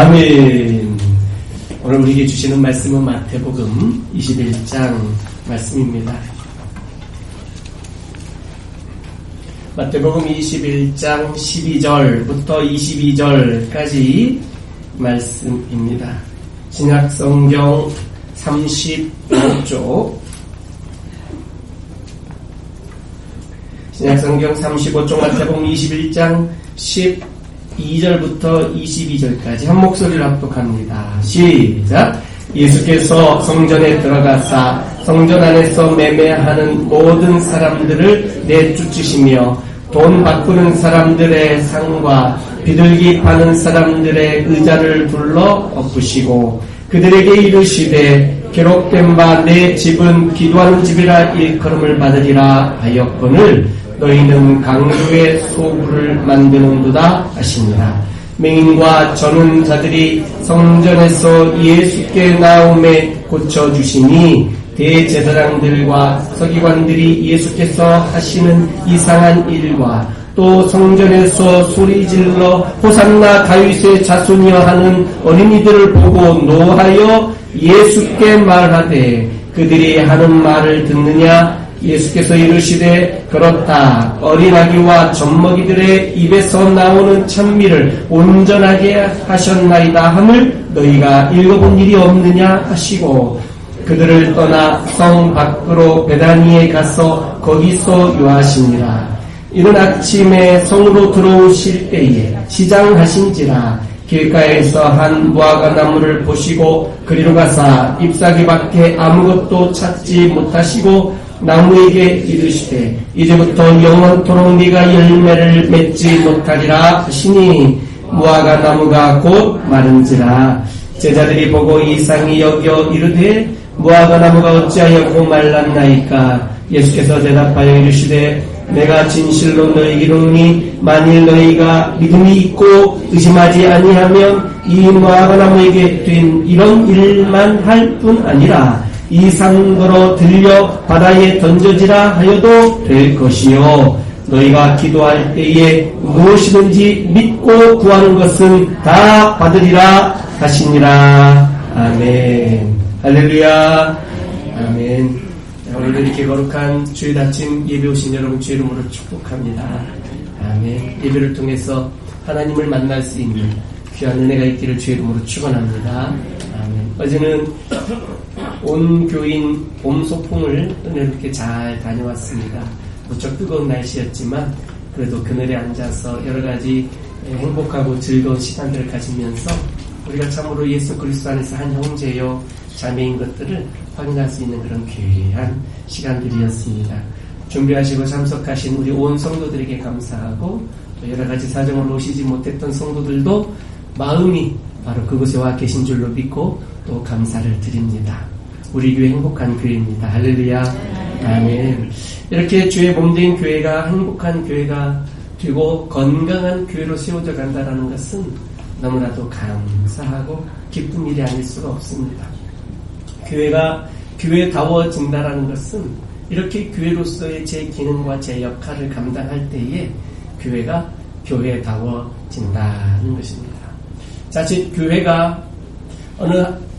아멘. 오늘 우리에게 주시는 말씀은 마태복음 21장 말씀입니다. 마태복음 21장 12절부터 22절까지 말씀입니다. 신약성경 35쪽, 신약성경 35쪽 마태복음 21장 12절부터 22절까지 한 목소리를 합독합니다. 시작! 예수께서 성전에 들어가사 성전 안에서 매매하는 모든 사람들을 내쫓으시며 돈 바꾸는 사람들의 상과 비둘기 파는 사람들의 의자를 불러 엎으시고 그들에게 이르시되 기록된 바 내 집은 기도하는 집이라 일컬음을 받으리라 하였거늘 너희는 강도의 소굴을 만드는도다 하시니라. 맹인과 저는 자들이 성전에서 예수께 나옴에 고쳐주시니 대제사장들과 서기관들이 예수께서 하시는 이상한 일과 또 성전에서 소리질러 호산나 다윗의 자손이여 하는 어린이들을 보고 노하여 예수께 말하되 그들이 하는 말을 듣느냐? 예수께서 이르시되 그렇다. 어린아기와 젖먹이들의 입에서 나오는 찬미를 온전하게 하셨나이다 함을 너희가 읽어본 일이 없느냐 하시고 그들을 떠나 성 밖으로 베다니에 가서 거기서 유하시니라. 이른 아침에 성으로 들어오실 때에 시장하신지라 길가에서 한 무화과 나무를 보시고 그리로 가사 잎사귀 밖에 아무것도 찾지 못하시고 나무에게 이르시되 이제부터 영원토록 네가 열매를 맺지 못하리라 하시니 무화과 나무가 곧 마른지라. 제자들이 보고 이상히 여겨 이르되 무화과 나무가 어찌하여 곧 말랐나이까? 예수께서 대답하여 이르시되 내가 진실로 너희에게 이르노니 만일 너희가 믿음이 있고 의심하지 아니하면 이 무화과 나무에게 된 이런 일만 할 뿐 아니라 이 산더러 들려 바다에 던져지라 하여도 될 것이요 너희가 기도할 때에 무엇이든지 믿고 구하는 것은 다 받으리라 하시니라. 아멘. 할렐루야. 아멘. 오늘 이렇게 거룩한 주일 아침 예배 오신 여러분 주의 이름으로 축복합니다. 아멘. 예배를 통해서 하나님을 만날 수 있는 귀한 은혜가 있기를 주의 이름으로 축원합니다. 아멘. 어제는 온 교인 봄 소풍을 은혜롭게 잘 다녀왔습니다. 무척 뜨거운 날씨였지만 그래도 그늘에 앉아서 여러 가지 행복하고 즐거운 시간들을 가지면서 우리가 참으로 예수 그리스도 안에서 한 형제요 자매인 것들을 확인할 수 있는 그런 귀한 시간들이었습니다. 준비하시고 참석하신 우리 온 성도들에게 감사하고 또 여러 가지 사정으로 오시지 못했던 성도들도 마음이 바로 그곳에 와 계신 줄로 믿고 또 감사를 드립니다. 우리 교회 행복한 교회입니다. 할렐루야. 아멘. 이렇게 주의 몸된 교회가 행복한 교회가 되고 건강한 교회로 세워져 간다는 것은 너무나도 감사하고 기쁜 일이 아닐 수가 없습니다. 교회가 교회다워진다는 것은 이렇게 교회로서의 제 기능과 제 역할을 감당할 때에 교회가 교회다워진다는 것입니다. 자칫 교회가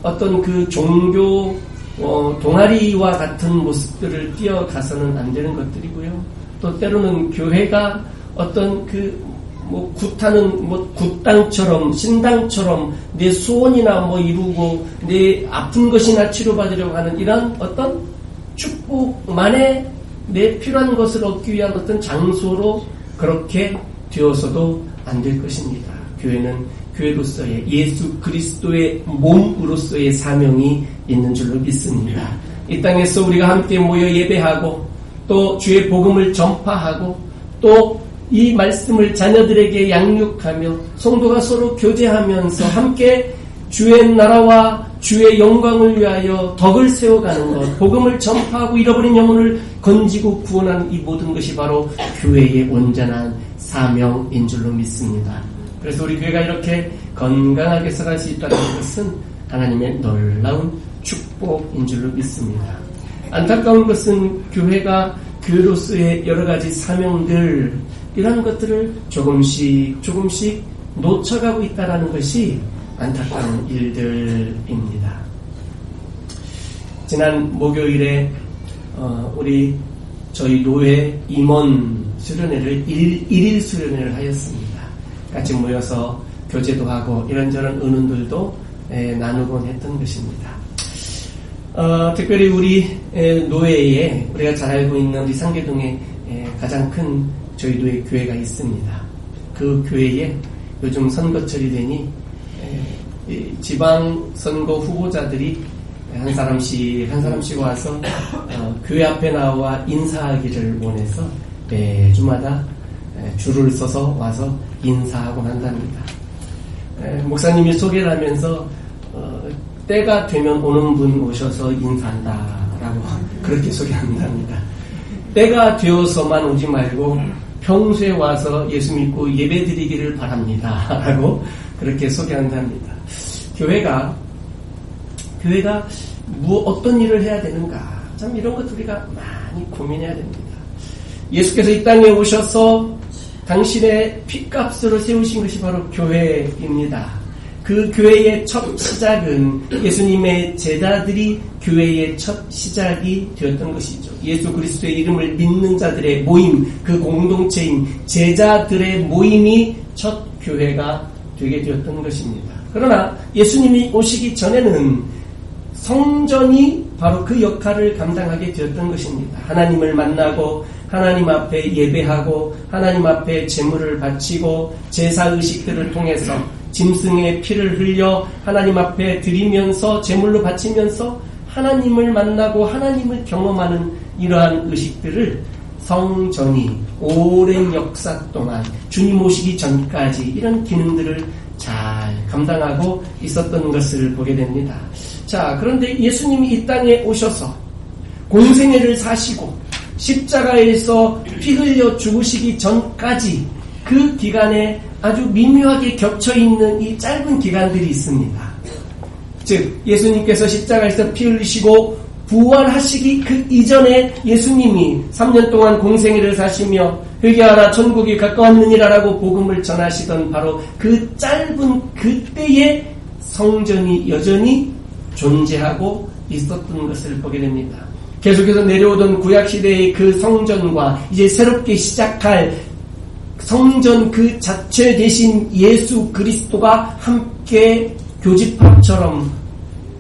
어떤 그 종교 동아리와 같은 모습들을 띄어가서는 안 되는 것들이고요. 또 때로는 교회가 어떤 굿하는 굿당처럼 신당처럼 내 소원이나 이루고 내 아픈 것이나 치료받으려고 하는 이런 어떤 축복만에 내 필요한 것을 얻기 위한 어떤 장소로 그렇게 되어서도 안 될 것입니다. 교회는 교회로서의 예수 그리스도의 몸으로서의 사명이 있는 줄로 믿습니다. 이 땅에서 우리가 함께 모여 예배하고 또 주의 복음을 전파하고 또 이 말씀을 자녀들에게 양육하며 성도가 서로 교제하면서 함께 주의 나라와 주의 영광을 위하여 덕을 세워가는 것, 복음을 전파하고 잃어버린 영혼을 건지고 구원하는 이 모든 것이 바로 교회의 온전한 사명인 줄로 믿습니다. 그래서 우리 교회가 이렇게 건강하게 살아갈 수 있다는 것은 하나님의 놀라운 축복인 줄로 믿습니다. 안타까운 것은 교회가 교회로서의 여러 가지 사명들 이런 것들을 조금씩 놓쳐가고 있다는 것이 안타까운 일들입니다. 지난 목요일에 저희 노회 임원 수련회를 1일 수련회를 하였습니다. 같이 모여서 교제도 하고 이런저런 의논들도 나누곤 했던 것입니다. 특별히 우리 노회에 우리가 잘 알고 있는 우리 상계동에 가장 큰 저희 노회 교회가 있습니다. 그 교회에 요즘 선거철이 되니 지방선거 후보자들이 한 사람씩 와서 교회 앞에 나와 인사하기를 원해서 매주마다 줄을 서서 와서 인사하곤 한답니다. 목사님이 소개를 하면서 때가 되면 오는 분 오셔서 인사한다라고 그렇게 소개한답니다. 때가 되어서만 오지 말고 평소에 와서 예수 믿고 예배드리기를 바랍니다 라고 그렇게 소개한답니다. 교회가 어떤 일을 해야 되는가, 참 이런 것 우리가 많이 고민해야 됩니다. 예수께서 이 땅에 오셔서 당신의 핏값으로 세우신 것이 바로 교회입니다. 그 교회의 첫 시작은 예수님의 제자들이 교회의 첫 시작이 되었던 것이죠. 예수 그리스도의 이름을 믿는 자들의 모임, 그 공동체인 제자들의 모임이 첫 교회가 되게 되었던 것입니다. 그러나 예수님이 오시기 전에는 성전이 바로 그 역할을 감당하게 되었던 것입니다. 하나님을 만나고 하나님 앞에 예배하고 하나님 앞에 제물을 바치고 제사의식들을 통해서 짐승의 피를 흘려 하나님 앞에 드리면서 제물로 바치면서 하나님을 만나고 하나님을 경험하는 이러한 의식들을 성전이 오랜 역사 동안 주님 오시기 전까지 이런 기능들을 잘 감당하고 있었던 것을 보게 됩니다. 자, 그런데 예수님이 이 땅에 오셔서 공생애를 사시고 십자가에서 피 흘려 죽으시기 전까지 그 기간에 아주 미묘하게 겹쳐있는 이 짧은 기간들이 있습니다. 즉 예수님께서 십자가에서 피 흘리시고 부활하시기 그 이전에 예수님이 3년 동안 공생애를 사시며 회개하라 천국이 가까웠느니라 라고 복음을 전하시던 바로 그 짧은 그때의 성전이 여전히 존재하고 있었던 것을 보게 됩니다. 계속해서 내려오던 구약시대의 그 성전과 이제 새롭게 시작할 성전 그 자체 대신 예수 그리스도가 함께 교집합처럼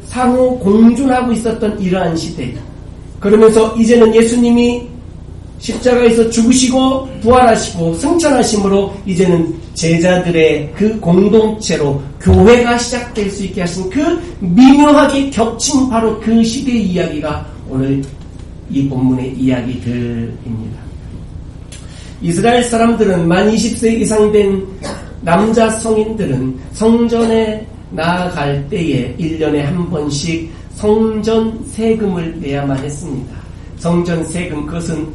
상호 공존하고 있었던 이러한 시대. 그러면서 이제는 예수님이 십자가에서 죽으시고 부활하시고 승천하심으로 이제는 제자들의 그 공동체로 교회가 시작될 수 있게 하신 그 미묘하게 겹친 바로 그 시대의 이야기가 오늘 이 본문의 이야기들입니다. 이스라엘 사람들은 만 20세 이상 된 남자 성인들은 성전에 나아갈 때에 1년에 한 번씩 성전 세금을 내야만 했습니다. 성전 세금, 그것은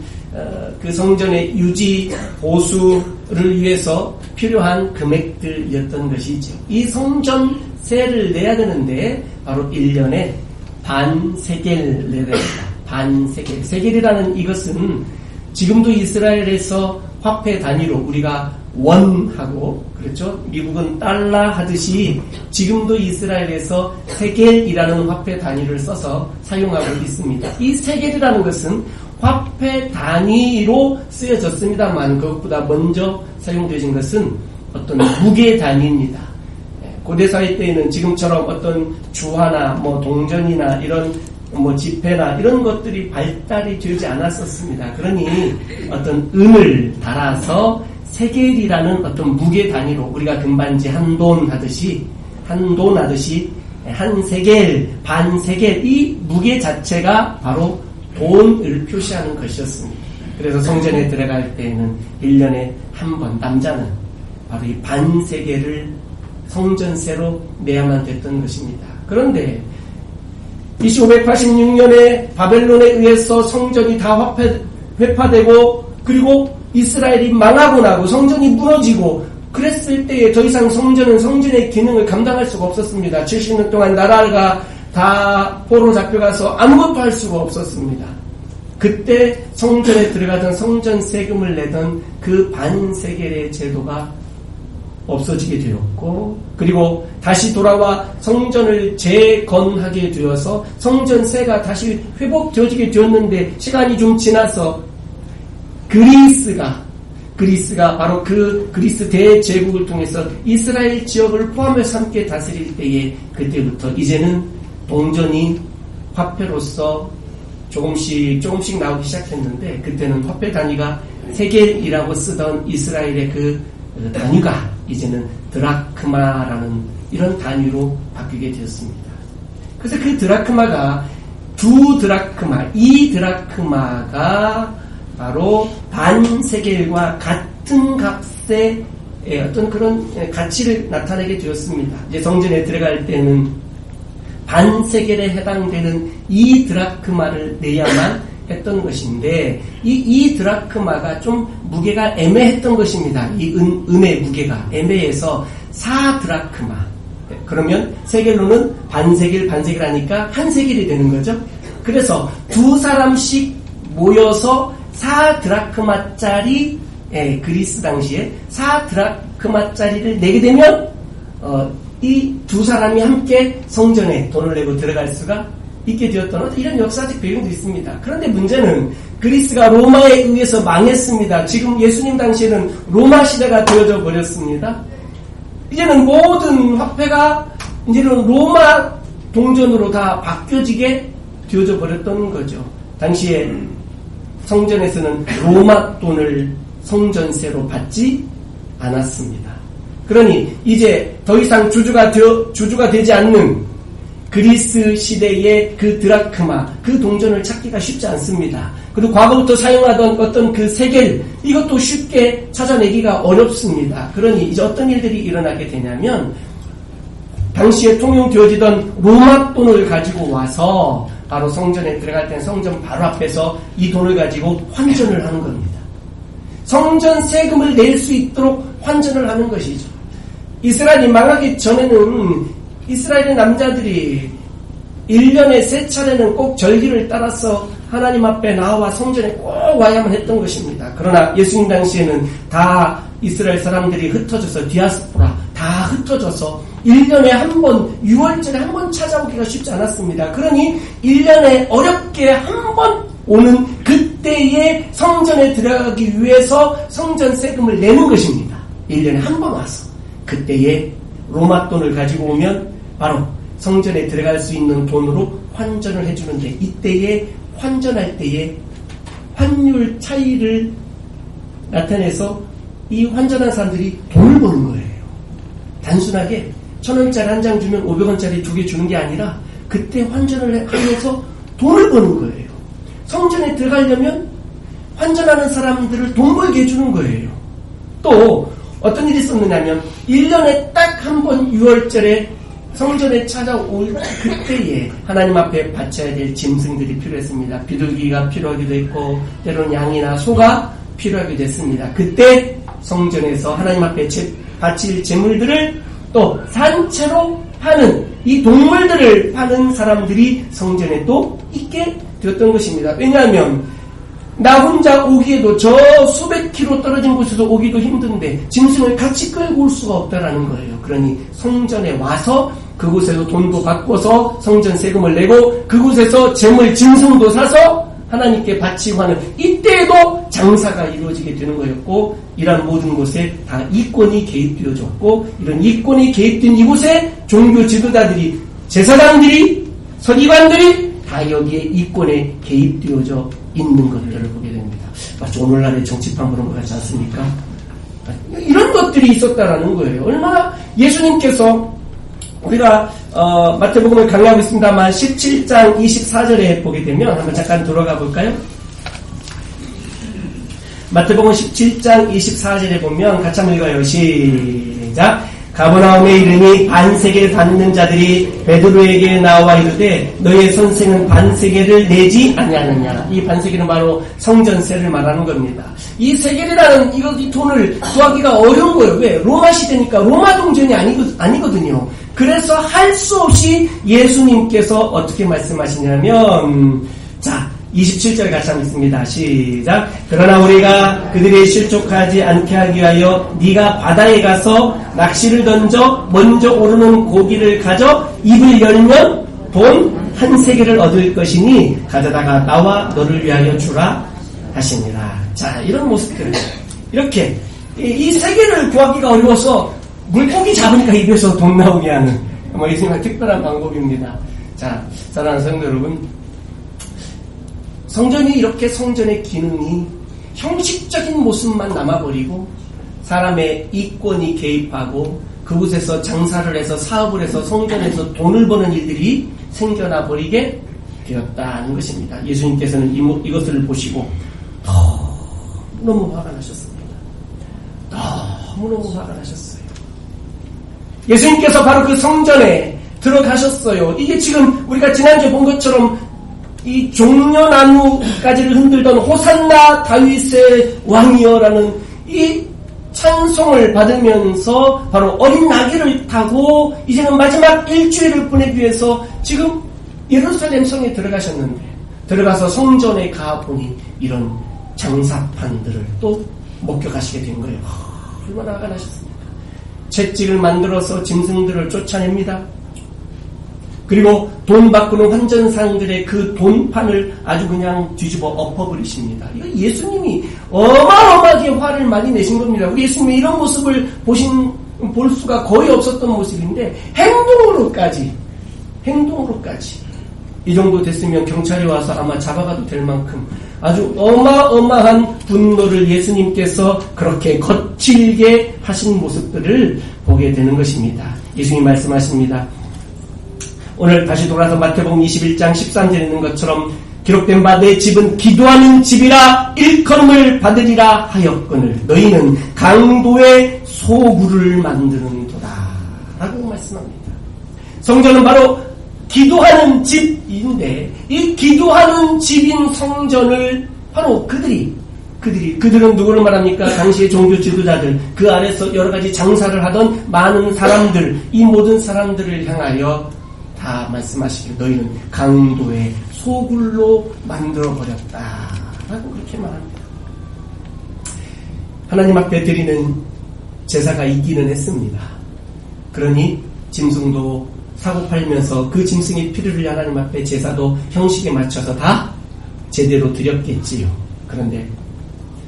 그 성전의 유지, 보수를 위해서 필요한 금액들이었던 것이죠. 이 성전세를 내야 되는데 바로 1년에 반세겔 내야 됩니다. 반세겔. 세겔이라는 이것은 지금도 이스라엘에서 화폐 단위로 우리가 원하고 그렇죠? 미국은 달러 하듯이 지금도 이스라엘에서 세겔이라는 화폐 단위를 써서 사용하고 있습니다. 이 세겔이라는 것은 화폐 단위로 쓰여졌습니다만 그것보다 먼저 사용되어진 것은 어떤 무게 단위입니다. 고대사회 때에는 지금처럼 어떤 주화나 동전이나 이런 지폐나 이런 것들이 발달이 되지 않았었습니다. 그러니 어떤 은을 달아서 세겔이라는 어떤 무게 단위로 우리가 금반지 한 돈 하듯이 한 세겔, 반 세겔 이 무게 자체가 바로 돈을 표시하는 것이었습니다. 그래서 성전에 들어갈 때에는 1년에 한 번 남자는 바로 이 반 세겔을 성전세로 내야만 됐던 것입니다. 그런데 BC 586년에 바벨론에 의해서 성전이 다 회파되고 그리고 이스라엘이 망하고 나고 성전이 무너지고 그랬을 때에 더 이상 성전의 기능을 감당할 수가 없었습니다. 70년 동안 나라가 다 포로로 잡혀가서 아무것도 할 수가 없었습니다. 그때 성전에 들어가던 성전 세금을 내던 그 반세겔의 제도가 없어지게 되었고, 그리고 다시 돌아와 성전을 재건하게 되어서 성전세가 다시 회복되어지게 되었는데, 시간이 좀 지나서 그리스가 바로 그 그리스 대제국을 통해서 이스라엘 지역을 포함해서 함께 다스릴 때에, 그때부터 이제는 동전이 화폐로서 조금씩 나오기 시작했는데, 그때는 화폐 단위가 세겔이라고 쓰던 이스라엘의 그 단위가 이제는 드라크마라는 이런 단위로 바뀌게 되었습니다. 그래서 그 드라크마가 2드라크마, 2드라크마가 바로 반 세겔과 같은 값의 어떤 그런 가치를 나타내게 되었습니다. 이제 성전에 들어갈 때는 반 세겔에 해당되는 2드라크마를 내야만 했던 것인데, 이 드라크마가 좀 무게가 애매했던 것입니다. 이 은의 무게가 애매해서 4드라크마. 그러면 세겔로는 반세겔 하니까 한 세겔이 되는 거죠. 그래서 두 사람씩 모여서 4드라크마짜리, 그리스 당시에 4드라크마짜리를 내게 되면 이 두 사람이 함께 성전에 돈을 내고 들어갈 수가 있게 되었던 이런 역사적 배경도 있습니다. 그런데 문제는 그리스가 로마에 의해서 망했습니다. 지금 예수님 당시에는 로마 시대가 되어져 버렸습니다. 이제는 모든 화폐가 이제는 로마 동전으로 다 바뀌어지게 되어져 버렸던 거죠. 당시에 성전에서는 로마 돈을 성전세로 받지 않았습니다. 그러니 이제 더 이상 주주가 되지 않는 그리스 시대의 그 드라크마, 그 동전을 찾기가 쉽지 않습니다. 그리고 과거부터 사용하던 어떤 그 세겔, 이것도 쉽게 찾아내기가 어렵습니다. 그러니 이제 어떤 일들이 일어나게 되냐면, 당시에 통용되어지던 로마 돈을 가지고 와서 바로 성전에 들어갈 때는 성전 바로 앞에서 이 돈을 가지고 환전을 하는 겁니다. 성전 세금을 낼 수 있도록 환전을 하는 것이죠. 이스라엘이 망하기 전에는 이스라엘의 남자들이 1년에 3차례는 꼭 절기를 따라서 하나님 앞에 나와 성전에 꼭 와야만 했던 것입니다. 그러나 예수님 당시에는 다 이스라엘 사람들이 흩어져서 디아스포라 다 흩어져서 1년에 한 번, 6월절에 한 번 찾아오기가 쉽지 않았습니다. 그러니 1년에 어렵게 한 번 오는 그때의 성전에 들어가기 위해서 성전 세금을 내는 것입니다. 1년에 한 번 와서 그때의 로마 돈을 가지고 오면 바로 성전에 들어갈 수 있는 돈으로 환전을 해주는데, 이때에 환전할 때에 환율 차이를 나타내서 이 환전한 사람들이 돈을 버는 거예요. 단순하게 1,000원짜리 한 장 주면 500원짜리 2개 주는 게 아니라 그때 환전을 하면서 돈을 버는 거예요. 성전에 들어가려면 환전하는 사람들을 돈 벌게 해주는 거예요. 또 어떤 일이 있었느냐면 1년에 딱 한 번 6월절에 성전에 찾아올 그때에 하나님 앞에 바쳐야 될 짐승들이 필요했습니다. 비둘기가 필요하기도 했고 때로는 양이나 소가 필요하기도 했습니다. 그때 성전에서 하나님 앞에 바칠 제물들을 또 산채로 파는, 이 동물들을 파는 사람들이 성전에 또 있게 되었던 것입니다. 왜냐하면 나 혼자 오기에도 저 수백 킬로 떨어진 곳에서 오기도 힘든데 짐승을 같이 끌고 올 수가 없다라는 거예요. 그러니 성전에 와서 그곳에서 돈도 바꿔서 성전 세금을 내고 그곳에서 재물 짐승도 사서 하나님께 바치고 하는, 이때에도 장사가 이루어지게 되는 거였고, 이런 모든 곳에 다 이권이 개입되어졌고, 이런 이권이 개입된 이곳에 종교 지도자들이, 제사장들이, 서기관들이 다 여기에 이권에 개입되어져 있는 것들을 보게 됩니다. 마치 오늘날의 정치판 그런 것 같지 않습니까? 이런 것들이 있었다라는 거예요. 얼마나 예수님께서, 우리가 마태복음을 강의하고 있습니다만 17장 24절에 보게 되면 한번 잠깐 돌아가 볼까요? 마태복음 17장 24절에 보면 같이 한번 읽어요. 시작. 가버나움에 이르니 반세겔 받는 자들이 베드로에게 나와 이르되 너의 선생은 반세겔을 내지 아니하느냐. 이 반세겔은 바로 성전세를 말하는 겁니다. 이 세겔이라는 이 돈을 구하기가 어려운 거예요. 왜? 로마 시대니까 로마 동전이 아니거든요. 그래서 할 수 없이 예수님께서 어떻게 말씀하시냐면, 자, 27절 같이 한번 읽습니다. 시작. 그러나 우리가 그들이 실족하지 않게 하기 위하여 네가 바다에 가서 낚시를 던져 먼저 오르는 고기를 가져 입을 열면 돈 한 세겔을 얻을 것이니 가져다가 나와 너를 위하여 주라 하시니라. 자, 이런 모습들. 이렇게 이 세겔을 구하기가 어려워서 물고기 잡으니까 입에서 돈 나오게 하는 이 정말 특별한 방법입니다. 자, 사랑하는 성도 여러분, 성전이 이렇게 성전의 기능이 형식적인 모습만 남아버리고 사람의 이권이 개입하고 그곳에서 장사를 해서 사업을 해서 성전에서 돈을 버는 일들이 생겨나 버리게 되었다는 것입니다. 예수님께서는 이것을 보시고 너무 화가 나셨습니다. 너무너무 화가 나셨어요. 예수님께서 바로 그 성전에 들어가셨어요. 이게 지금 우리가 지난주에 본 것처럼 이 종려나무가지를 흔들던 호산나 다윗의 왕이여라는 이 찬송을 받으면서 바로 어린 나귀를 타고 이제는 마지막 일주일을 보내기 위해서 지금 예루살렘 성에 들어가셨는데 들어가서 성전에 가보니 이런 장사판들을 또 목격하시게 된 거예요. 얼마나 화가 나셨습니까? 채찍을 만들어서 짐승들을 쫓아냅니다. 그리고 돈 바꾸는 환전상들의 그 돈판을 아주 그냥 뒤집어 엎어버리십니다. 이거 예수님이 어마어마하게 화를 많이 내신 겁니다. 우리 예수님이 이런 모습을 볼 수가 거의 없었던 모습인데 행동으로까지 이 정도 됐으면 경찰이 와서 아마 잡아가도 될 만큼 아주 어마어마한 분노를 예수님께서 그렇게 거칠게 하신 모습들을 보게 되는 것입니다. 예수님 말씀하십니다. 오늘 다시 돌아서 마태복음 21장 13절에 있는 것처럼 기록된 바 내 집은 기도하는 집이라 일컬음을 받으리라 하였거늘 너희는 강도의 소굴을 만드는도다 라고 말씀합니다. 성전은 바로 기도하는 집인데 이 기도하는 집인 성전을 바로 그들은 누구를 말합니까? 당시의 종교 지도자들, 그 아래서 여러 가지 장사를 하던 많은 사람들, 이 모든 사람들을 향하여 다 말씀하시길 너희는 강도의 소굴로 만들어버렸다 라고 그렇게 말합니다. 하나님 앞에 드리는 제사가 있기는 했습니다. 그러니 짐승도 사고 팔면서 그 짐승의 피를 흘려 하나님 앞에 제사도 형식에 맞춰서 다 제대로 드렸겠지요. 그런데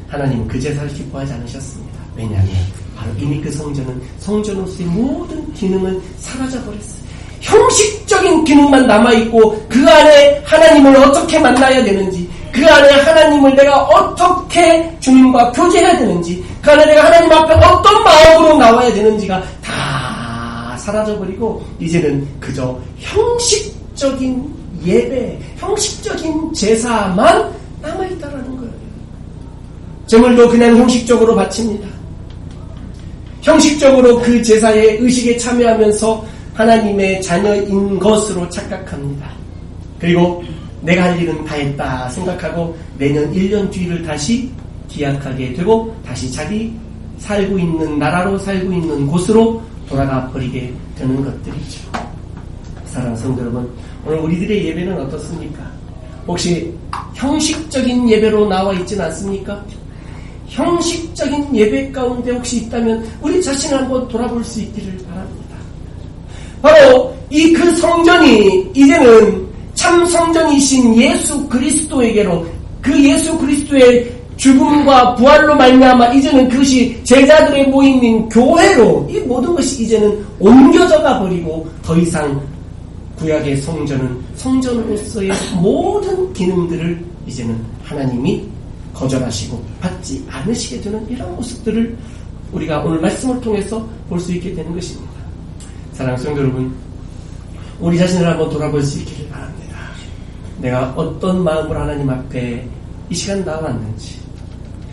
하나님은 그 제사를 기뻐하지 않으셨습니다. 왜냐하면 바로 이미 그 성전은 성전으로서의 모든 기능을 사라져버렸어요. 형식적인 기능만 남아있고 그 안에 하나님을 어떻게 만나야 되는지, 그 안에 하나님을 내가 어떻게 주님과 교제해야 되는지, 그 안에 내가 하나님 앞에 어떤 마음으로 나와야 되는지가 다 사라져버리고 이제는 그저 형식적인 예배, 형식적인 제사만 남아있다라는 거예요. 제물도 그냥 형식적으로 바칩니다. 형식적으로 그 제사의 의식에 참여하면서 하나님의 자녀인 것으로 착각합니다. 그리고 내가 할 일은 다 했다 생각하고 내년 1년 뒤를 다시 기약하게 되고 다시 자기 살고 있는 나라로 살고 있는 곳으로 돌아가 버리게 되는 것들이죠. 사랑하는 성도 여러분, 오늘 우리들의 예배는 어떻습니까? 혹시 형식적인 예배로 나와 있지는 않습니까? 형식적인 예배 가운데 혹시 있다면 우리 자신을 한번 돌아볼 수 있기를 바랍니다. 바로 이 그 성전이 이제는 참 성전이신 예수 그리스도에게로, 그 예수 그리스도의 죽음과 부활로 말미암아 이제는 그것이 제자들의 모임인 교회로 이 모든 것이 이제는 옮겨져 가버리고 더 이상 구약의 성전은 성전으로서의 모든 기능들을 이제는 하나님이 거절하시고 받지 않으시게 되는 이런 모습들을 우리가 오늘 말씀을 통해서 볼 수 있게 되는 것입니다. 사랑하는 성도 여러분, 우리 자신을 한번 돌아볼 수 있기를 바랍니다. 내가 어떤 마음으로 하나님 앞에 이 시간 나왔는지,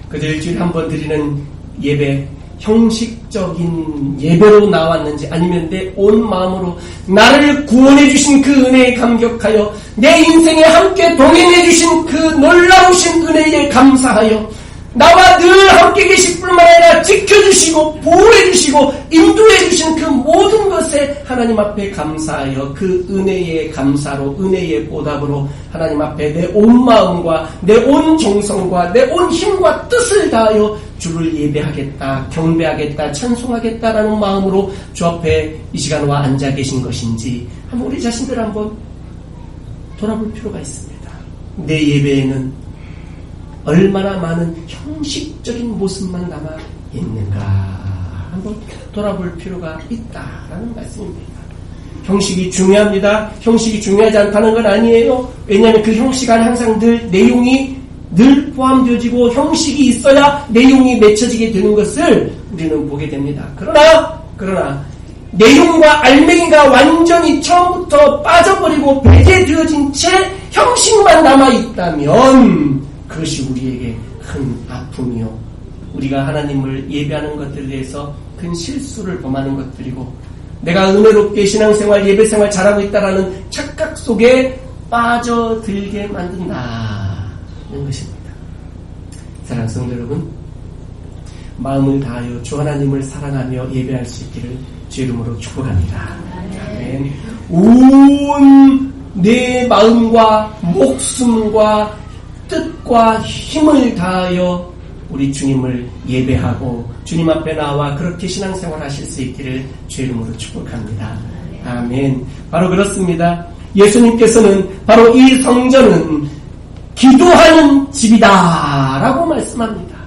그저 일주일에 한 번 드리는 예배, 형식적인 예배로 나왔는지, 아니면 내 온 마음으로 나를 구원해 주신 그 은혜에 감격하여 내 인생에 함께 동행해 주신 그 놀라우신 은혜에 감사하여 나와 늘 함께 계실 뿐만 아니라 지켜주시고 보호해주시고 인도해주시는 그 모든 것에 하나님 앞에 감사하여 그 은혜의 감사로 은혜의 보답으로 하나님 앞에 내 온 마음과 내 온 정성과 내 온 힘과 뜻을 다하여 주를 예배하겠다, 경배하겠다, 찬송하겠다라는 마음으로 주 앞에 이 시간 와 앉아 계신 것인지 한번 우리 자신들 한번 돌아볼 필요가 있습니다. 내 예배에는 얼마나 많은 형식적인 모습만 남아 있는가 한번 돌아볼 필요가 있다라는 말씀입니다. 형식이 중요합니다. 형식이 중요하지 않다는 건 아니에요. 왜냐하면 그 형식 안에 항상 늘 내용이 늘 포함되어지고 형식이 있어야 내용이 맺혀지게 되는 것을 우리는 보게 됩니다. 그러나 내용과 알맹이가 완전히 처음부터 빠져버리고 배제되어진 채 형식만 남아있다면 그것이 우리에게 큰 아픔이요, 우리가 하나님을 예배하는 것들에 대해서 큰 실수를 범하는 것들이고 내가 은혜롭게 신앙생활 예배생활 잘하고 있다라는 착각 속에 빠져들게 만든다는 것입니다. 사랑하는 성도 여러분, 마음을 다하여 주 하나님을 사랑하며 예배할 수 있기를 주 이름으로 축복합니다. 아멘. 온 내 마음과 목숨과 뜻과 힘을 다하여 우리 주님을 예배하고 주님 앞에 나와 그렇게 신앙생활 하실 수 있기를 주 이름으로 축복합니다. 아멘. 바로 그렇습니다. 예수님께서는 바로 이 성전은 기도하는 집이다 라고 말씀합니다.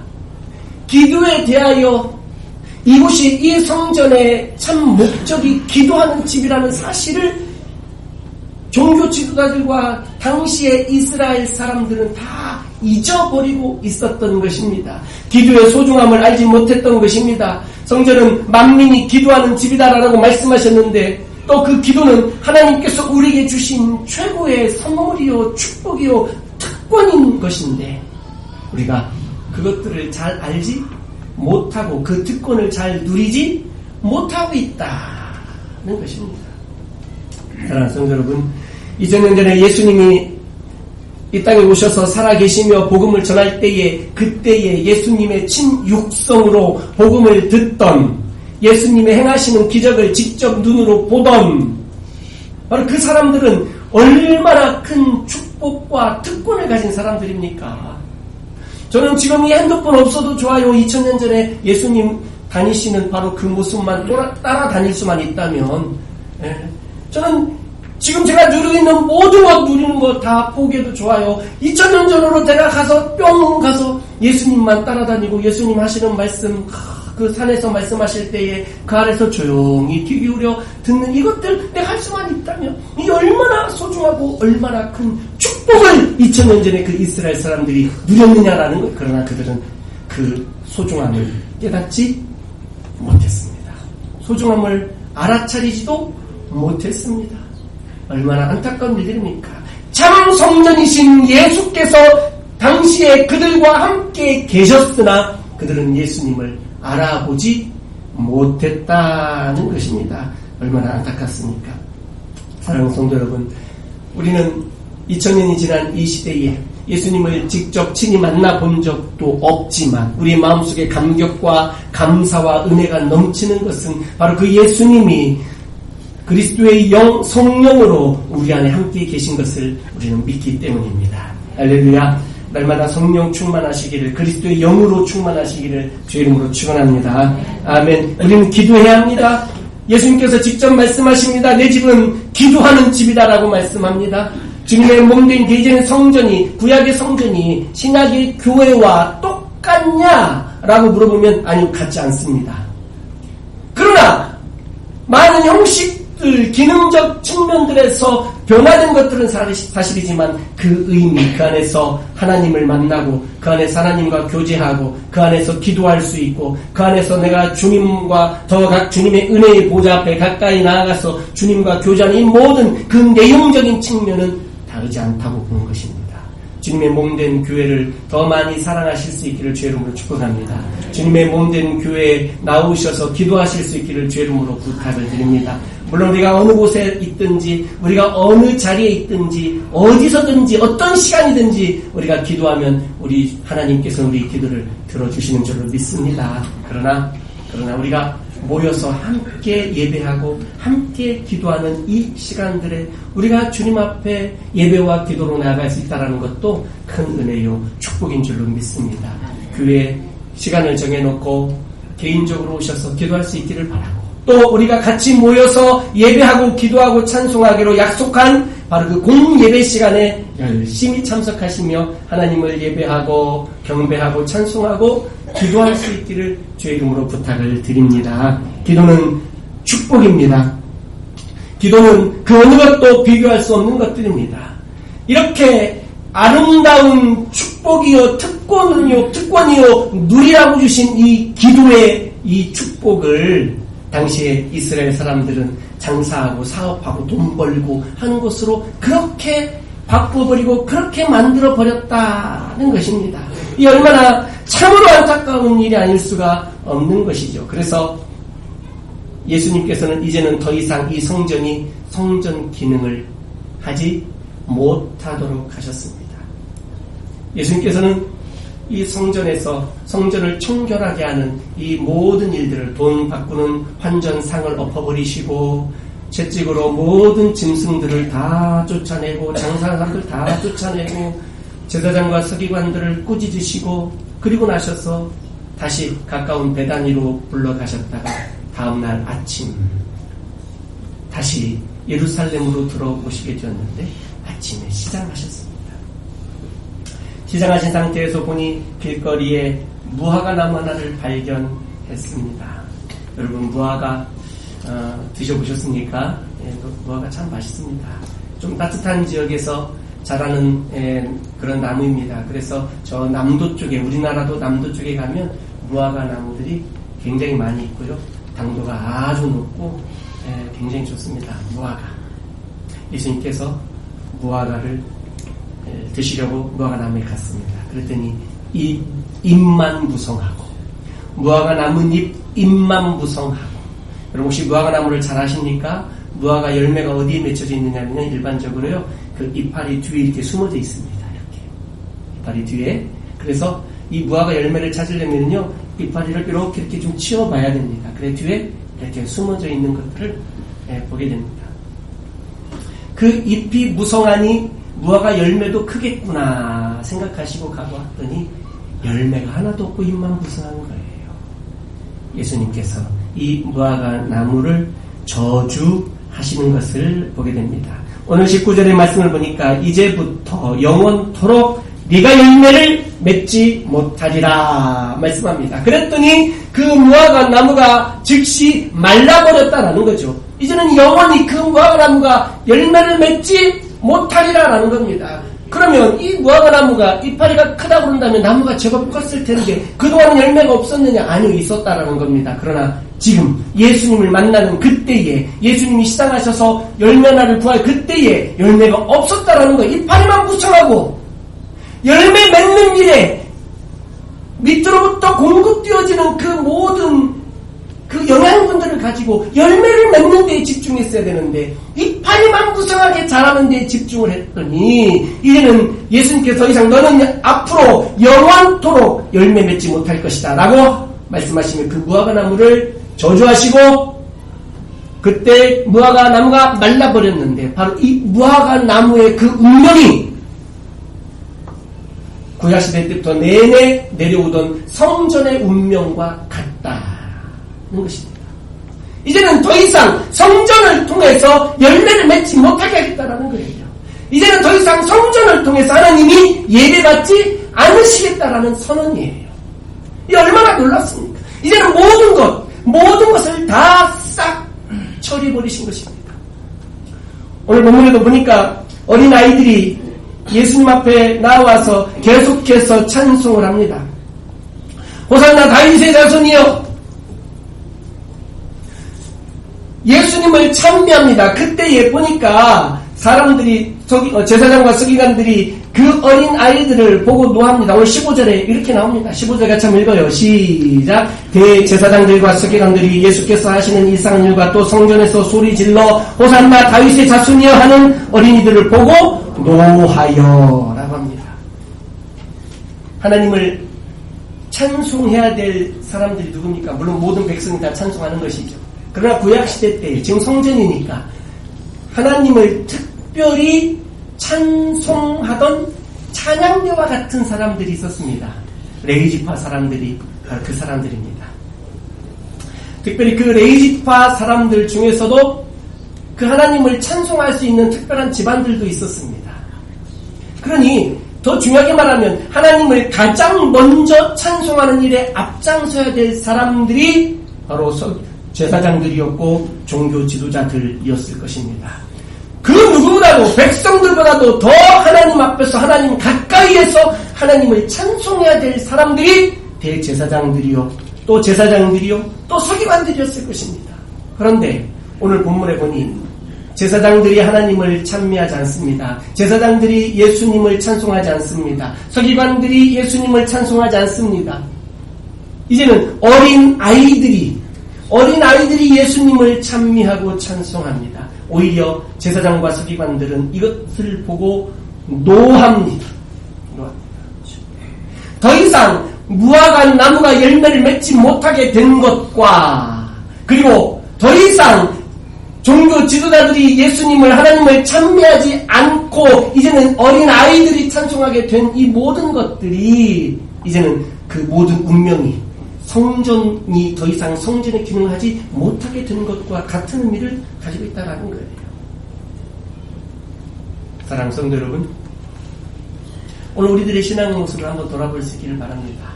기도에 대하여 이곳이 이 성전의 참 목적이 기도하는 집이라는 사실을 종교 지도자들과 당시의 이스라엘 사람들은 다 잊어버리고 있었던 것입니다. 기도의 소중함을 알지 못했던 것입니다. 성전은 만민이 기도하는 집이다라고 말씀하셨는데 또 그 기도는 하나님께서 우리에게 주신 최고의 선물이요 축복이요 특권인 것인데 우리가 그것들을 잘 알지 못하고 그 특권을 잘 누리지 못하고 있다는 것입니다. 사랑하는 성도 여러분, 2000년 전에 예수님이 이 땅에 오셔서 살아계시며 복음을 전할 때에 그때에 예수님의 친육성으로 복음을 듣던 예수님의 행하시는 기적을 직접 눈으로 보던 바로 그 사람들은 얼마나 큰 축복과 특권을 가진 사람들입니까? 저는 지금 이 핸드폰 없어도 좋아요. 2000년 전에 예수님 다니시는 바로 그 모습만 따라다닐 수만 있다면 저는 지금 제가 누리고 있는 모든 것 누리는 거 다 보기에도 좋아요. 2000년 전으로 내가 가서 예수님만 따라다니고 예수님 하시는 말씀 그 산에서 말씀하실 때에 그 아래서 조용히 귀 기울여 듣는 이것들 내가 할 수만 있다면 이게 얼마나 소중하고 얼마나 큰 축복을 2000년 전에 그 이스라엘 사람들이 누렸느냐라는 것. 그러나 그들은 그 소중함을 깨닫지 못했습니다. 소중함을 알아차리지도 못했습니다. 얼마나 안타까운 일입니까? 참 성전이신 예수께서 당시에 그들과 함께 계셨으나 그들은 예수님을 알아보지 못했다는 것입니다. 얼마나 안타깝습니까? 사랑하는 성도 여러분, 우리는 2000년이 지난 이 시대에 예수님을 직접 친히 만나본 적도 없지만 우리의 마음속에 감격과 감사와 은혜가 넘치는 것은 바로 그 예수님이 그리스도의 성령으로 우리 안에 함께 계신 것을 우리는 믿기 때문입니다. 할렐루야. 날마다 성령 충만하시기를 그리스도의 영으로 충만하시기를 주 이름으로 축원합니다. 아멘. 우리는 기도해야 합니다. 예수님께서 직접 말씀하십니다. 내 집은 기도하는 집이다라고 말씀합니다. 주님의 몸된 이제는 성전이 구약의 성전이 신약의 교회와 똑같냐라고 물어보면 아니요, 같지 않습니다. 그러나 많은 형식들 기능적 측면들에서 변화된 것들은 사실이지만 그 의미, 그 안에서 하나님을 만나고 그 안에서 하나님과 교제하고 그 안에서 기도할 수 있고 그 안에서 내가 주님과 주님의 은혜의 보좌 앞에 가까이 나아가서 주님과 교제하는 이 모든 그 내용적인 측면은 다르지 않다고 보는 것입니다. 주님의 몸된 교회를 더 많이 사랑하실 수 있기를 주의 이름으로 축복합니다. 주님의 몸된 교회에 나오셔서 기도하실 수 있기를 주의 이름으로 부탁을 드립니다. 물론 우리가 어느 곳에 있든지, 우리가 어느 자리에 있든지, 어디서든지, 어떤 시간이든지 우리가 기도하면 우리 하나님께서 우리 기도를 들어주시는 줄로 믿습니다. 그러나 우리가 모여서 함께 예배하고 함께 기도하는 이 시간들에 우리가 주님 앞에 예배와 기도로 나아갈 수 있다는 것도 큰 은혜요 축복인 줄로 믿습니다. 교회에 시간을 정해놓고 개인적으로 오셔서 기도할 수 있기를 바라고, 또 우리가 같이 모여서 예배하고 기도하고 찬송하기로 약속한 바로 그 공예배 시간에 열심히 참석하시며 하나님을 예배하고 경배하고 찬송하고 기도할 수 있기를 주의 이름으로 부탁을 드립니다. 기도는 축복입니다. 기도는 그 어느 것도 비교할 수 없는 것들입니다. 이렇게 아름다운 축복이요 특권이요 누리라고 주신 이 기도의 이 축복을 당시에 이스라엘 사람들은 장사하고 사업하고 돈 벌고 하는 것으로 그렇게 바꿔버리고 그렇게 만들어버렸다는 것입니다. 이 얼마나 참으로 안타까운 일이 아닐 수가 없는 것이죠. 그래서 예수님께서는 이제는 더 이상 이 성전이 성전 기능을 하지 못하도록 하셨습니다. 예수님께서는 이 성전에서 성전을 청결하게 하는 이 모든 일들을, 돈 바꾸는 환전상을 엎어버리시고 채찍으로 모든 짐승들을 다 쫓아내고 장사하는 사람들 다 쫓아내고 제사장과 서기관들을 꾸짖으시고 그리고 나셔서 다시 가까운 베다니로 불러가셨다가 다음날 아침 다시 예루살렘으로 들어오시게 되었는데 아침에 시장하셨습니다. 시장하신 상태에서 보니 길거리에 무화과 나무 하나를 발견했습니다. 여러분 무화과 드셔보셨습니까? 예, 무화과 참 맛있습니다. 좀 따뜻한 지역에서 자라는 그런 나무입니다. 그래서 저 남도 쪽에, 우리나라도 남도 쪽에 가면 무화과 나무들이 굉장히 많이 있고요. 당도가 아주 높고 굉장히 좋습니다. 무화과. 예수님께서 무화과를 드시려고 무화과 나무에 갔습니다. 그랬더니 이 잎만 무성하고 무화과 나뭇잎 잎만 무성하고. 여러분 혹시 무화과 나무를 잘 아십니까? 무화과 열매가 어디에 맺혀져 있느냐면 일반적으로요 그 이파리 뒤에 이렇게 숨어져 있습니다. 이렇게 이파리 뒤에. 그래서 이 무화과 열매를 찾으려면요 이파리를 이렇게 좀 치워봐야 됩니다. 그래 뒤에 이렇게 숨어져 있는 것들을 보게 됩니다. 그 잎이 무성하니 무화과 열매도 크겠구나 생각하시고 가고 왔더니 열매가 하나도 없고 잎만 무성한 거예요. 예수님께서 이 무화과 나무를 저주하시는 것을 보게 됩니다. 오늘 19절의 말씀을 보니까 이제부터 영원토록 네가 열매를 맺지 못하리라 말씀합니다. 그랬더니 그 무화과 나무가 즉시 말라버렸다라는 거죠. 이제는 영원히 그 무화과 나무가 열매를 맺지 못하리라라는 겁니다. 그러면 이 무화과 나무가 이파리가 크다고 그런다면 나무가 제법 컸을 텐데 그동안 열매가 없었느냐? 아니요, 있었다라는 겁니다. 그러나 지금 예수님을 만나는 그때에 예수님이 시장하셔서 열매나를 구할 그때에 열매가 없었다라는 거예요. 이파리만 무성하고 열매 맺는 일에 밑으로부터 공급되어지는 그 모든 그 영양분들을 가지고 열매를 맺는 데에 집중했어야 되는데 이파리만 무성하게 자라는 데에 집중을 했더니 이제는 예수님께서 더 이상 너는 앞으로 영원토록 열매 맺지 못할 것이다 라고 말씀하시며 그 무화과 나무를 저주하시고 그때 무화과 나무가 말라버렸는데 바로 이 무화과 나무의 그 운명이 구약시대 때부터 내내 내려오던 성전의 운명과 같다는 것입니다. 이제는 더 이상 성전을 통해서 열매를 맺지 못하게 하겠다는 거예요. 이제는 더 이상 성전을 통해서 하나님이 예배받지 않으시겠다라는 선언이에요. 이 얼마나 놀랍습니까? 이제는 모든 것을 다 싹 처리해버리신 것입니다. 오늘 본문에도 보니까 어린아이들이 예수님 앞에 나와서 계속해서 찬송을 합니다. 호산나 다윗의 자손이여. 예수님을 찬미합니다. 그때에 보니까 사람들이 제사장과 서기관들이 그 어린 아이들을 보고 노합니다. 오늘 15절에 이렇게 나옵니다. 15절 같이 한번 읽어요. 시작. 대제사장들과 서기관들이 예수께서 하시는 이상한 일과 또 성전에서 소리 질러 호산나 다윗의 자손이여 하는 어린이들을 보고 노하여 라고 합니다. 하나님을 찬송해야 될 사람들이 누굽니까? 물론 모든 백성이 다 찬송하는 것이죠. 그러나 구약시대 때 지금 성전이니까 하나님을 특별히 찬송하던 찬양대와 같은 사람들이 있었습니다. 레위지파 사람들이 바로 그 사람들입니다. 특별히 그 레위지파 사람들 중에서도 그 하나님을 찬송할 수 있는 특별한 집안들도 있었습니다. 그러니 더 중요하게 말하면 하나님을 가장 먼저 찬송하는 일에 앞장서야 될 사람들이 바로 제사장들이었고 종교 지도자들이었을 것입니다. 그 누구보다도 백성들보다도 더 하나님 앞에서 하나님 가까이에서 하나님을 찬송해야 될 사람들이 대제사장들이요 또 제사장들이요 또 서기관들이었을 것입니다. 그런데 오늘 본문에 보니 제사장들이 하나님을 찬미하지 않습니다. 제사장들이 예수님을 찬송하지 않습니다. 서기관들이 예수님을 찬송하지 않습니다. 이제는 어린 아이들이 예수님을 찬미하고 찬송합니다. 오히려 제사장과 서기관들은 이것을 보고 노합니다. 더 이상 무화과 나무가 열매를 맺지 못하게 된 것과 그리고 더 이상 종교 지도자들이 예수님을 하나님을 찬미하지 않고 이제는 어린 아이들이 찬송하게 된 이 모든 것들이 이제는 그 모든 운명이 성전이 더 이상 성전의 기능을 하지 못하게 된 것과 같은 의미를 가지고 있다는 거예요. 사랑하는 성도 여러분, 오늘 우리들의 신앙의 모습을 한번 돌아볼 수 있기를 바랍니다.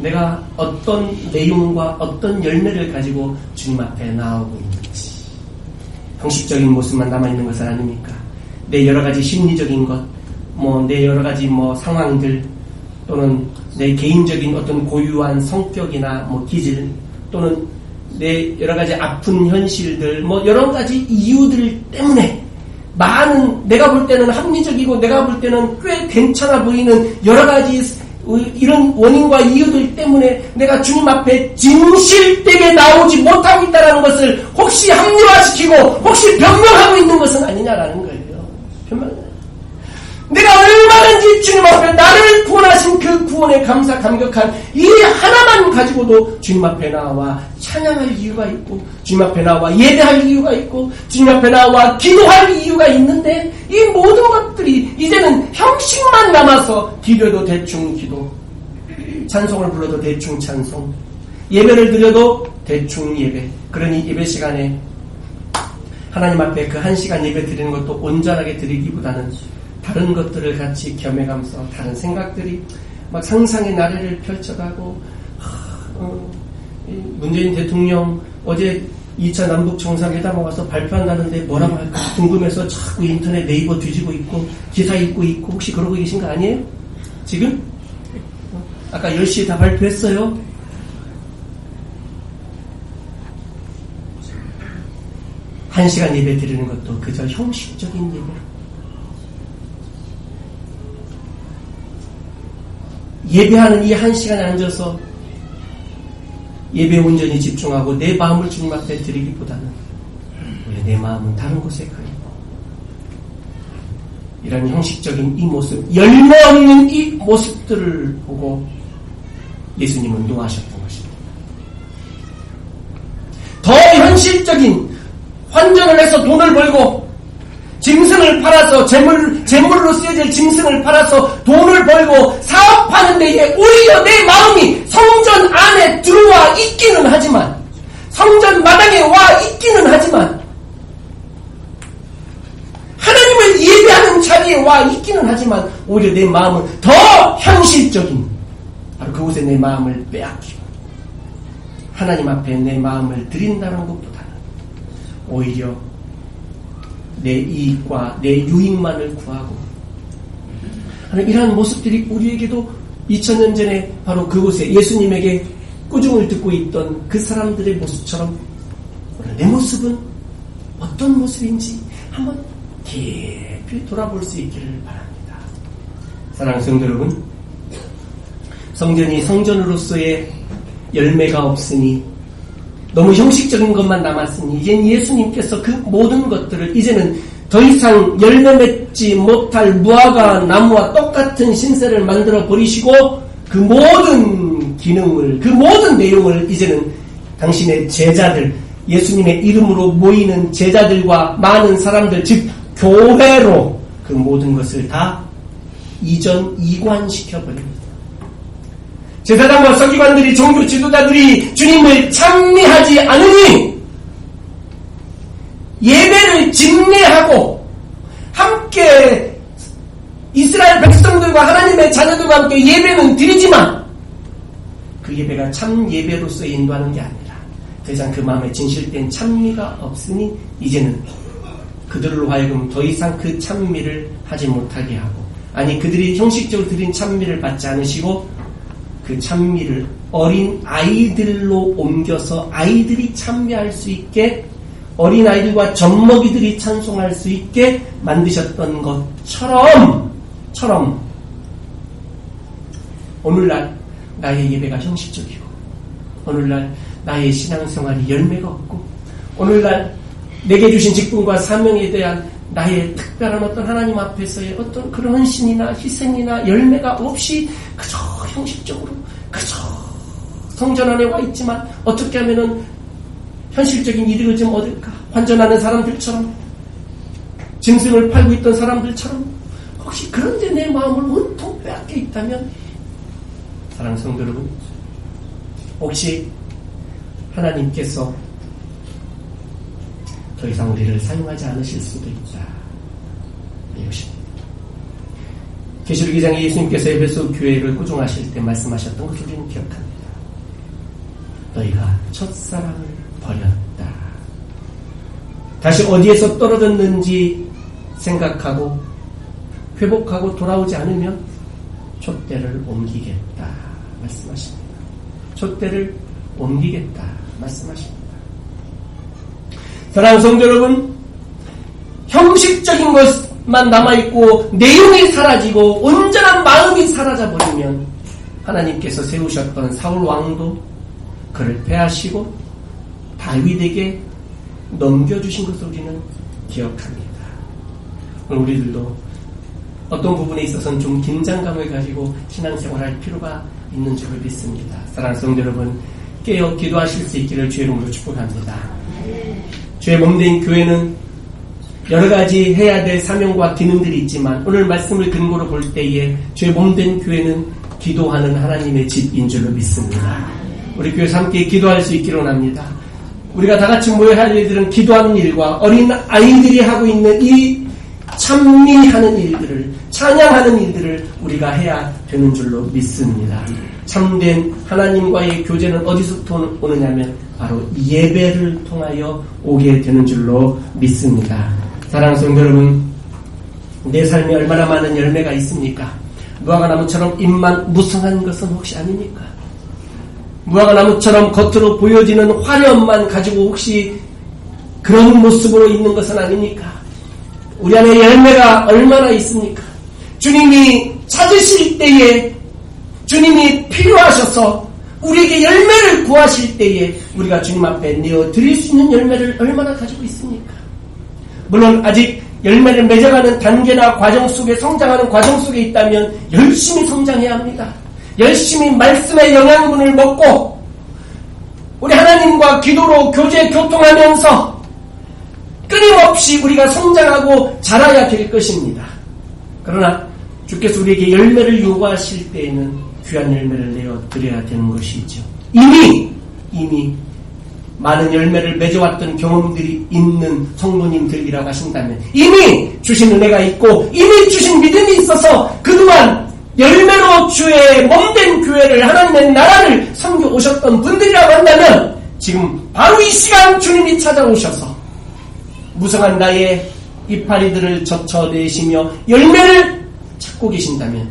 내가 어떤 내용과 어떤 열매를 가지고 주님 앞에 나오고 있는지, 형식적인 모습만 남아있는 것은 아닙니까? 내 여러 가지 심리적인 것, 내 여러 가지 상황들, 또는 내 개인적인 어떤 고유한 성격이나 기질, 또는 내 여러 가지 아픈 현실들, 여러 가지 이유들 때문에 많은, 내가 볼 때는 합리적이고 내가 볼 때는 꽤 괜찮아 보이는 여러 가지 이런 원인과 이유들 때문에 내가 주님 앞에 진실되게 나오지 못하고 있다는 것을 혹시 합리화시키고 혹시 변명하고 있는 것은 아니냐라는 거예요. 내가 얼마든지 주님 앞에 나를 구원하신 그 구원에 감격한 이 하나만 가지고도 주님 앞에 나와 찬양할 이유가 있고 주님 앞에 나와 예배할 이유가 있고 주님 앞에 나와 기도할 이유가 있는데 이 모든 것들이 이제는 형식만 남아서 기도도 대충 기도, 찬송을 불러도 대충 찬송, 예배를 드려도 대충 예배. 그러니 예배 시간에 하나님 앞에 그 1시간 예배 드리는 것도 온전하게 드리기보다는 다른 것들을 같이 겸해가면서 다른 생각들이 상상의 나래를 펼쳐가고 문재인 대통령 어제 2차 남북 정상회담 와서 발표한다는데 뭐라고 할까 궁금해서 자꾸 인터넷 네이버 뒤지고 있고 기사 읽고 있고 혹시 그러고 계신 거 아니에요? 지금? 아까 10시에 다 발표했어요. 한 시간 예배 드리는 것도 그저 형식적인 예배. 예배하는 이 1시간에 앉아서 예배 온전히 집중하고 내 마음을 주님 앞에 드리기보다는 왜 내 마음은 다른 곳에 가 있고 이런 형식적인 이 모습, 열매 없는 이 모습들을 보고 예수님은 노하셨던 것입니다. 더 현실적인 환전을 해서 돈을 벌고 짐승을 팔아서 재물로 쓰여질 짐승을 팔아서 돈을 벌고 사업하는 데에 오히려 내 마음이 성전 안에 들어와 있기는 하지만 성전 마당에 와 있기는 하지만 하나님을 예배하는 자리에 와 있기는 하지만 오히려 내 마음은 더 현실적인 바로 그곳에 내 마음을 빼앗기고 하나님 앞에 내 마음을 드린다는 것보다는 오히려 내 이익과 내 유익만을 구하고 하는 이러한 모습들이 우리에게도 2000년 전에 바로 그곳에 예수님에게 꾸중을 듣고 있던 그 사람들의 모습처럼 내 모습은 어떤 모습인지 한번 깊이 돌아볼 수 있기를 바랍니다. 사랑하는 성도 여러분, 성전이 성전으로서의 열매가 없으니 너무 형식적인 것만 남았으니 이제는 예수님께서 그 모든 것들을 이제는 더 이상 열매 맺지 못할 무화과 나무와 똑같은 신세를 만들어 버리시고 그 모든 기능을, 그 모든 내용을 이제는 당신의 제자들, 예수님의 이름으로 모이는 제자들과 많은 사람들, 즉 교회로 그 모든 것을 다 이관시켜버립니다. 제사장과 서기관들이, 종교 지도자들이 주님을 찬미하지 않으니 예배를 집례하고 함께 이스라엘 백성들과 하나님의 자녀들과 함께 예배는 드리지만 그 예배가 참 예배로서 인도하는 게 아니라 더 이상 그 마음에 진실된 찬미가 없으니 이제는 그들로 하여금 더 이상 그 찬미를 하지 못하게 하고, 아니 그들이 형식적으로 드린 찬미를 받지 않으시고 그 찬미를 어린 아이들로 옮겨서 아이들이 찬미할 수 있게, 어린 아이들과 젖먹이들이 찬송할 수 있게 만드셨던 것처럼 오늘날 나의 예배가 형식적이고, 오늘날 나의 신앙생활이 열매가 없고, 오늘날 내게 주신 직분과 사명에 대한 나의 특별한 어떤 하나님 앞에서의 어떤 그런 헌신이나 희생이나 열매가 없이 그저 형식적으로, 그저 성전 안에 와 있지만 어떻게 하면은 현실적인 이득을 좀 얻을까, 환전하는 사람들처럼, 짐승을 팔고 있던 사람들처럼 혹시 그런데 내 마음을 온통 빼앗겨 있다면, 사랑하는 성도 여러분, 혹시 하나님께서 더 이상 우리를 사용하지 않으실 수도 있다. 이것입니다. 계시록 2장에 예수님께서 에베소 교회를 꾸중하실 때 말씀하셨던 것을 우리는 기억합니다. 너희가 첫사랑을 버렸다. 다시 어디에서 떨어졌는지 생각하고 회복하고 돌아오지 않으면 촛대를 옮기겠다 말씀하십니다. 촛대를 옮기겠다 말씀하십니다. 사랑하는 성도 여러분, 형식적인 것만 남아있고 내용이 사라지고 온전한 마음이 사라져버리면 하나님께서 세우셨던 사울 왕도 그를 패하시고 다윗에게 넘겨주신 것을 우리는 기억합니다. 오늘 우리들도 어떤 부분에 있어서는 좀 긴장감을 가지고 신앙생활할 필요가 있는 줄을 믿습니다. 사랑하는 성도 여러분, 깨어 기도하실 수 있기를 주의 이름으로 축복합니다. 주의 몸된 교회는 여러 가지 해야 될 사명과 기능들이 있지만 오늘 말씀을 근거로 볼 때에 주의 몸된 교회는 기도하는 하나님의 집인 줄로 믿습니다. 우리 교회에서 함께 기도할 수 있기를 원합니다. 우리가 다 같이 모여야 할 일들은 기도하는 일과 어린 아이들이 하고 있는 이 찬미하는 일들을, 찬양하는 일들을 우리가 해야 되는 줄로 믿습니다. 참된 하나님과의 교제는 어디서부터 오느냐면 바로 예배를 통하여 오게 되는 줄로 믿습니다. 사랑하는 성도 여러분, 내 삶에 얼마나 많은 열매가 있습니까? 무화과나무처럼 잎만 무성한 것은 혹시 아닙니까? 무화과나무처럼 겉으로 보여지는 화려함만 가지고 혹시 그런 모습으로 있는 것은 아닙니까? 우리 안에 열매가 얼마나 있습니까? 주님이 찾으실 때에, 주님이 필요하셔서 우리에게 열매를 구하실 때에 우리가 주님 앞에 내어 드릴 수 있는 열매를 얼마나 가지고 있습니까? 물론 아직 열매를 맺어가는 단계나 과정 속에, 성장하는 과정 속에 있다면 열심히 성장해야 합니다. 열심히 말씀의 영양분을 먹고 우리 하나님과 기도로 교제, 교통하면서 끊임없이 우리가 성장하고 자라야 될 것입니다. 그러나 주께서 우리에게 열매를 요구하실 때에는 귀한 열매를 내어 드려야 되는 것이죠. 이미 많은 열매를 맺어왔던 경험들이 있는 성도님들이라고 하신다면, 이미 주신 은혜가 있고 이미 주신 믿음이 있어서 그동안 열매로 주의 몸된 교회를, 하나님의 나라를 섬겨 오셨던 분들이라고 한다면 지금 바로 이 시간 주님이 찾아오셔서 무성한 나의 이파리들을 젖혀내시며 열매를 찾고 계신다면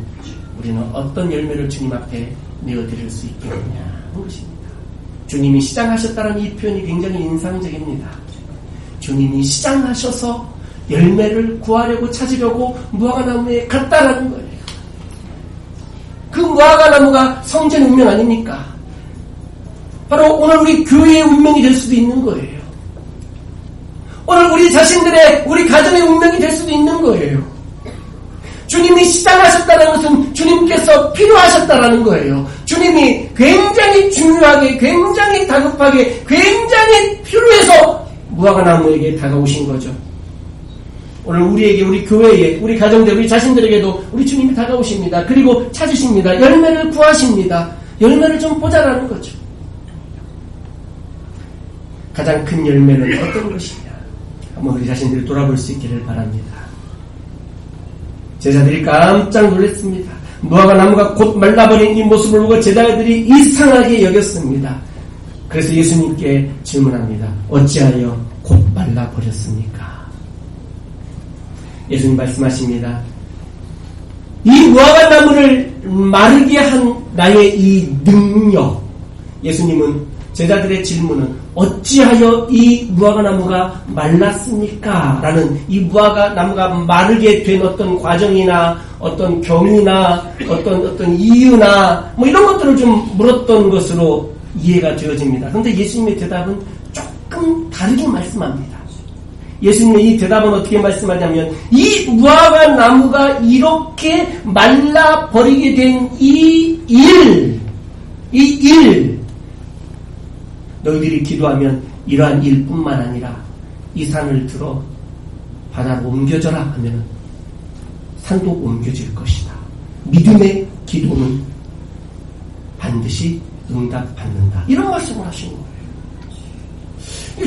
우리는 어떤 열매를 주님 앞에 내어드릴 수 있겠느냐 하는 것입니다. 주님이 시장하셨다는 이 표현이 굉장히 인상적입니다. 주님이 시장하셔서 열매를 구하려고 찾으려고 무화과나무에 갔다라는 거예요. 그 무화과 나무가 성전의 운명 아닙니까? 바로 오늘 우리 교회의 운명이 될 수도 있는 거예요. 오늘 우리 자신들의, 우리 가정의 운명이 될 수도 있는 거예요. 주님이 시작하셨다는 것은 주님께서 필요하셨다라는 거예요. 주님이 굉장히 중요하게, 굉장히 다급하게, 굉장히 필요해서 무화과 나무에게 다가오신 거죠. 오늘 우리에게, 우리 교회에, 우리 가정들, 우리 자신들에게도 우리 주님이 다가오십니다. 그리고 찾으십니다. 열매를 구하십니다. 열매를 좀 보자라는 거죠. 가장 큰 열매는 어떤 것이냐? 한번 우리 자신들이 돌아볼 수 있기를 바랍니다. 제자들이 깜짝 놀랐습니다. 무화과 나무가 곧 말라버린 이 모습을 보고 제자들이 이상하게 여겼습니다. 그래서 예수님께 질문합니다. 어찌하여 곧 말라버렸습니까? 예수님 말씀하십니다. 이 무화과 나무를 마르게 한 나의 이 능력. 예수님은 제자들의 질문은 어찌하여 이 무화과 나무가 말랐습니까? 라는 이 무화과 나무가 마르게 된 어떤 과정이나 어떤 경위나 어떤 이유나 뭐 이런 것들을 좀 물었던 것으로 이해가 되어집니다. 그런데 예수님의 대답은 조금 다르게 말씀합니다. 예수님의 이 대답은 어떻게 말씀하냐면 이 무화과 나무가 이렇게 말라버리게 된 이 일 너희들이 기도하면 이러한 일뿐만 아니라 이 산을 들어 바다로 옮겨져라 하면 산도 옮겨질 것이다. 믿음의 기도는 반드시 응답받는다. 이런 말씀을 하신 거예요.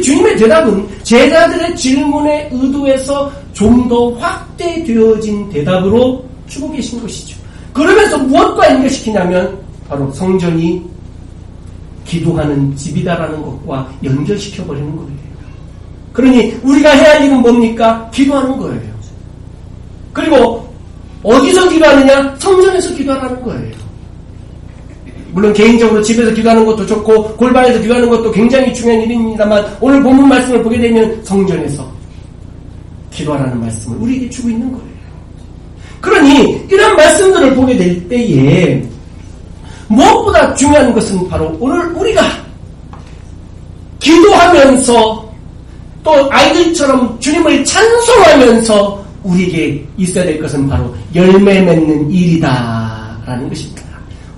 주님의 대답은 제자들의 질문의 의도에서 좀 더 확대되어진 대답으로 주고 계신 것이죠. 그러면서 무엇과 연결시키냐면 바로 성전이 기도하는 집이다라는 것과 연결시켜버리는 거예요. 그러니 우리가 해야 할 일은 뭡니까? 기도하는 거예요. 그리고 어디서 기도하느냐? 성전에서 기도하라는 거예요. 물론 개인적으로 집에서 기도하는 것도 좋고 골방에서 기도하는 것도 굉장히 중요한 일입니다만 오늘 본문 말씀을 보게 되면 성전에서 기도하라는 말씀을 우리에게 주고 있는 거예요. 그러니 이런 말씀들을 보게 될 때에 무엇보다 중요한 것은 바로 오늘 우리가 기도하면서 또 아이들처럼 주님을 찬송하면서 우리에게 있어야 될 것은 바로 열매 맺는 일이다라는 것입니다.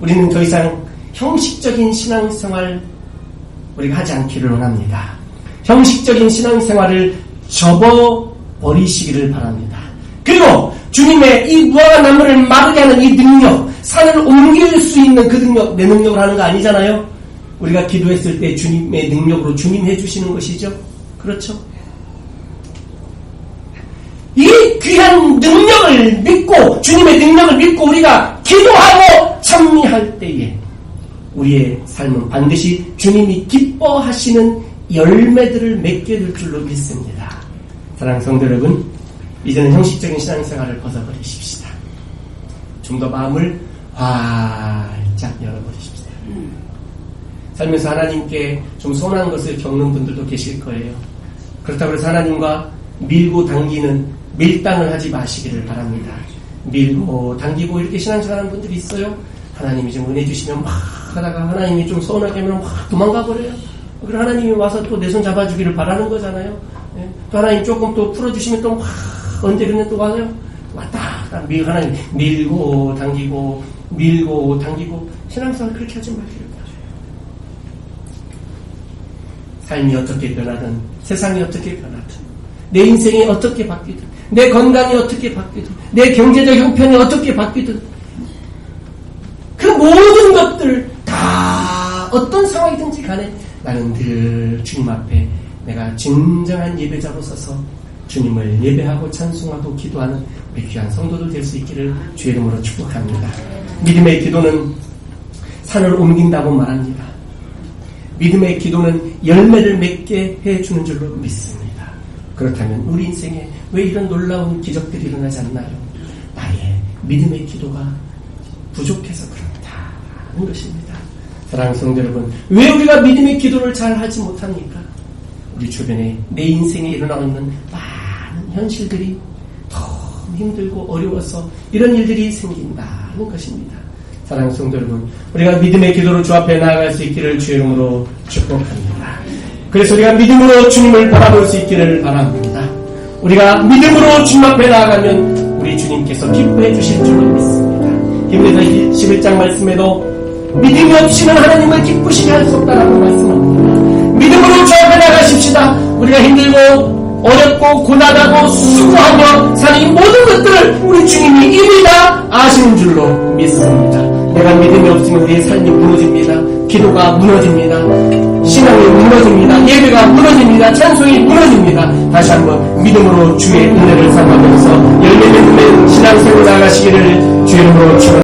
우리는 더 이상 형식적인 신앙생활 우리가 하지 않기를 원합니다. 형식적인 신앙생활을 접어버리시기를 바랍니다. 그리고 주님의 이 무화과 나무를 마르게 하는 이 능력, 산을 옮길 수 있는 그 능력, 내 능력으로 하는 거 아니잖아요. 우리가 기도했을 때 주님의 능력으로 주님 해주시는 것이죠. 그렇죠? 이 귀한 능력을 믿고 주님의 능력을 믿고 우리가 기도하고 찬미할 때에 우리의 삶은 반드시 주님이 기뻐하시는 열매들을 맺게 될 줄로 믿습니다. 사랑하는 성도 여러분, 이제는 형식적인 신앙생활을 벗어버리십시다. 좀 더 마음을 활짝 열어버리십시다. 살면서 하나님께 좀 서운한 것을 겪는 분들도 계실 거예요. 그렇다고 해서 하나님과 밀고 당기는 밀당을 하지 마시기를 바랍니다. 밀고 당기고 이렇게 신앙생활하는 분들이 있어요. 하나님이 좀 은혜 주시면 막 하다가 하나님이 좀 서운하게 하면 막 도망가 버려요. 그리고 하나님이 와서 또 내 손 잡아주기를 바라는 거잖아요. 또 하나님 조금 또 풀어주시면 또 막 언제 그러면 또 와요. 왔다 갔다 하나님 밀고 당기고 밀고 당기고 신앙생활 그렇게 하지 말기를 바라요. 삶이 어떻게 변하든 세상이 어떻게 변하든 내 인생이 어떻게 바뀌든 내 건강이 어떻게 바뀌든 내 경제적 형편이 어떻게 바뀌든 그 모든 것들 다 어떤 상황이든지 간에 나는 늘 주님 앞에 내가 진정한 예배자로 서서 주님을 예배하고 찬송하고 기도하는 우리 귀한 성도들 될 수 있기를 주의 이름으로 축복합니다. 믿음의 기도는 산을 옮긴다고 말합니다. 믿음의 기도는 열매를 맺게 해주는 줄로 믿습니다. 그렇다면 우리 인생에 왜 이런 놀라운 기적들이 일어나지 않나요? 나의 믿음의 기도가 부족해서 그렇다는 것입니다. 사랑하는 성도 여러분, 왜 우리가 믿음의 기도를 잘 하지 못합니까? 우리 주변에 내 인생에 일어나고 있는 많은 현실들이 너무 힘들고 어려워서 이런 일들이 생긴다는 것입니다. 사랑하는 성도 여러분, 우리가 믿음의 기도로 주 앞에 나아갈 수 있기를 주의 이름으로 축복합니다. 그래서 우리가 믿음으로 주님을 바라볼 수 있기를 바랍니다. 우리가 믿음으로 주님 앞에 나아가면 우리 주님께서 기뻐해 주실 줄로 믿습니다. 히브리서 11장 말씀에도 믿음이 없이는 하나님을 기쁘시게 할 수 없다라고 말씀합니다. 믿음으로 주 앞에 나가십시다. 우리가 힘들고 어렵고 고난하고 수고하며 사는 이 모든 것들을 우리 주님이 이미 다 아시는 줄로 믿습니다. 내가 믿음이 없으면 우리의 삶이 무너집니다. 기도가 무너집니다. 신앙이 무너집니다. 예배가 무너집니다. 찬송이 무너집니다. 다시 한번 믿음으로 주의 은혜를 삼으면서 열매 맺는 신앙생활 나가시기를 주의 이름으로 축원합니다.